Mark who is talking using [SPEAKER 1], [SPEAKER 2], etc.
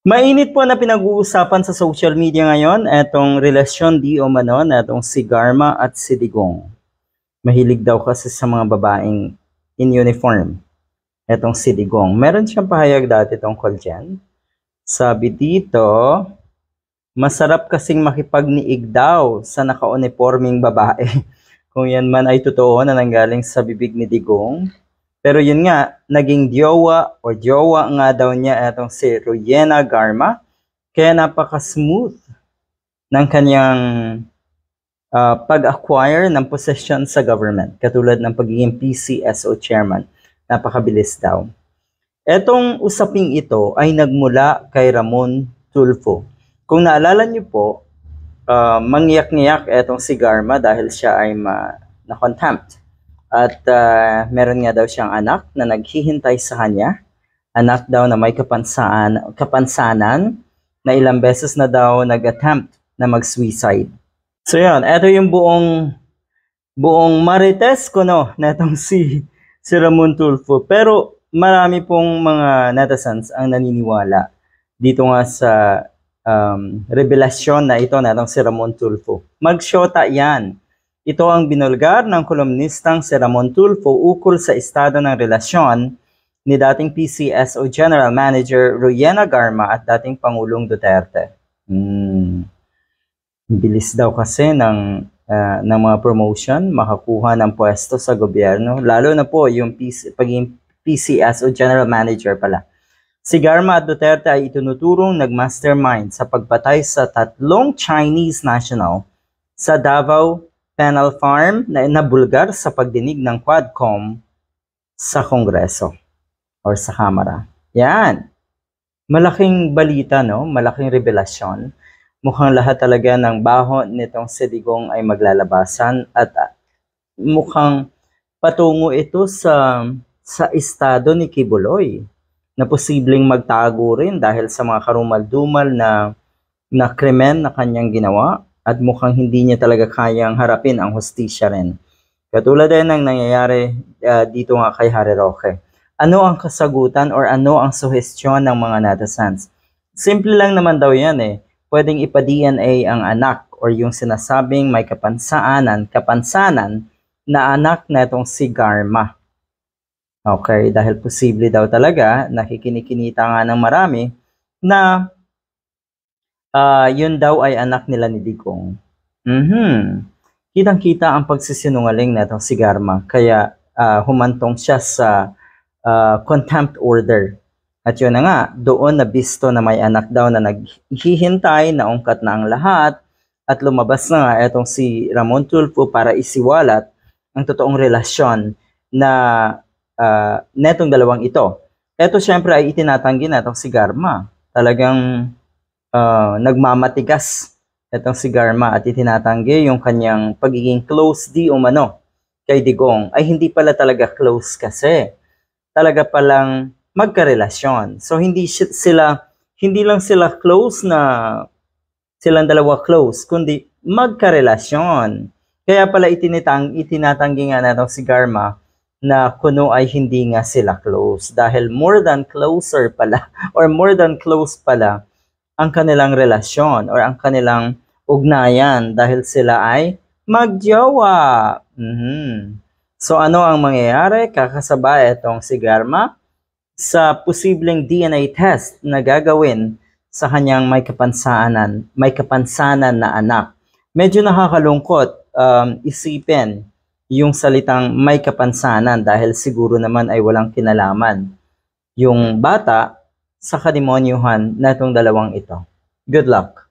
[SPEAKER 1] Mainit po na pinag-uusapan sa social media ngayon etong relasyon di umano na etong si Garma at si Digong. Mahilig daw kasi sa mga babaeng in uniform etong si Digong. Meron siyang pahayag dati tungkol dyan. Sabi dito, masarap kasing makipagniig daw sa naka-uniforming babae. Kung yan man ay totoo na nanggaling sa bibig ni Digong. Pero yun nga, naging jowa nga daw niya itong si Rowena Garma. Kaya napaka-smooth ng kanyang pag-acquire ng possession sa government. Katulad ng pagiging PCSO chairman. Napakabilis daw. Etong usaping ito ay nagmula kay Ramon Tulfo. Kung naalala niyo po, mangyak-ngyak etong si Garma dahil siya ay na-contempt. At meron nga daw siyang anak na naghihintay sa kanya. Anak daw na may kapansanan na ilang beses na daw nag-attempt na mag-suicide. So yun, ito yung buong marites ko no, na itong si Ramon Tulfo. Pero marami pong mga netizens ang naniniwala dito nga sa revelasyon na ito na itong si Ramon Tulfo. Mag-shota yan. Ito ang binulgar ng kolumnistang si Ramon Tulfo ukol sa estado ng relasyon ni dating PCSO General Manager Rowena Garma at dating Pangulong Duterte. Bilis daw kasi ng mga promotion, makakuha ng pwesto sa gobyerno, lalo na po yung pagiging PCSO General Manager pala. Si Garma at Duterte ay itunuturong nag-mastermind sa pagpatay sa 3 Chinese national sa Davao Penal Farm na nabulgar sa pagdinig ng Quadcom sa Kongreso or sa Kamara. Yan. Malaking balita, no? Malaking revelasyon. Mukhang lahat talaga ng baho nitong si Digong ay maglalabasan at mukhang patungo ito sa estado ni Kibuloy na posibleng magtago rin dahil sa mga karumal-dumal na krimen na kanyang ginawa. At mukhang hindi niya talaga kayang harapin ang hustisya rin. Katulad din ng nangyayari dito nga kay Harry Roque. Ano ang kasagutan or ano ang suhestyon ng mga netizens? Simple lang naman daw yan eh. Pwedeng ipa-DNA ang anak or yung sinasabing may kapansanan na anak na itong si Garma. Okay, dahil posible daw talaga, nakikinikinita nga ng marami na yun daw ay anak nila ni Digong. Kitang-kita ang pagsisinungaling na itong si Garma. Kaya humantong siya sa contempt order. At yun na nga, doon nabisto na may anak daw na naghihintay, naungkat na ang lahat. At lumabas na nga itong si Ramon Tulfo para isiwalat ang totoong relasyon na netong dalawang ito. Ito syempre ay itinatanggi na itong si Garma. Talagang nagmamatigas itong si Garma at itinatanggi yung kanyang pagiging close di umano kay Digong ay hindi pala talaga close kasi talaga palang magkarelasyon. So hindi lang sila close na silang dalawa close, kundi magkarelasyon. Kaya pala itinatanggi nga natong si Garma na kuno ay hindi nga sila close dahil more than closer pala or more than close pala ang kanilang relasyon or ang kanilang ugnayan dahil sila ay magjowa. So ano ang mangyayari? Kakasabay itong si Garma sa posibleng DNA test na gagawin sa kanyang may kapansanan na anak. Medyo nakakalungkot isipin yung salitang may kapansanan dahil siguro naman ay walang kinalaman yung bata sa kademonyuhan na itong dalawang ito. Good luck!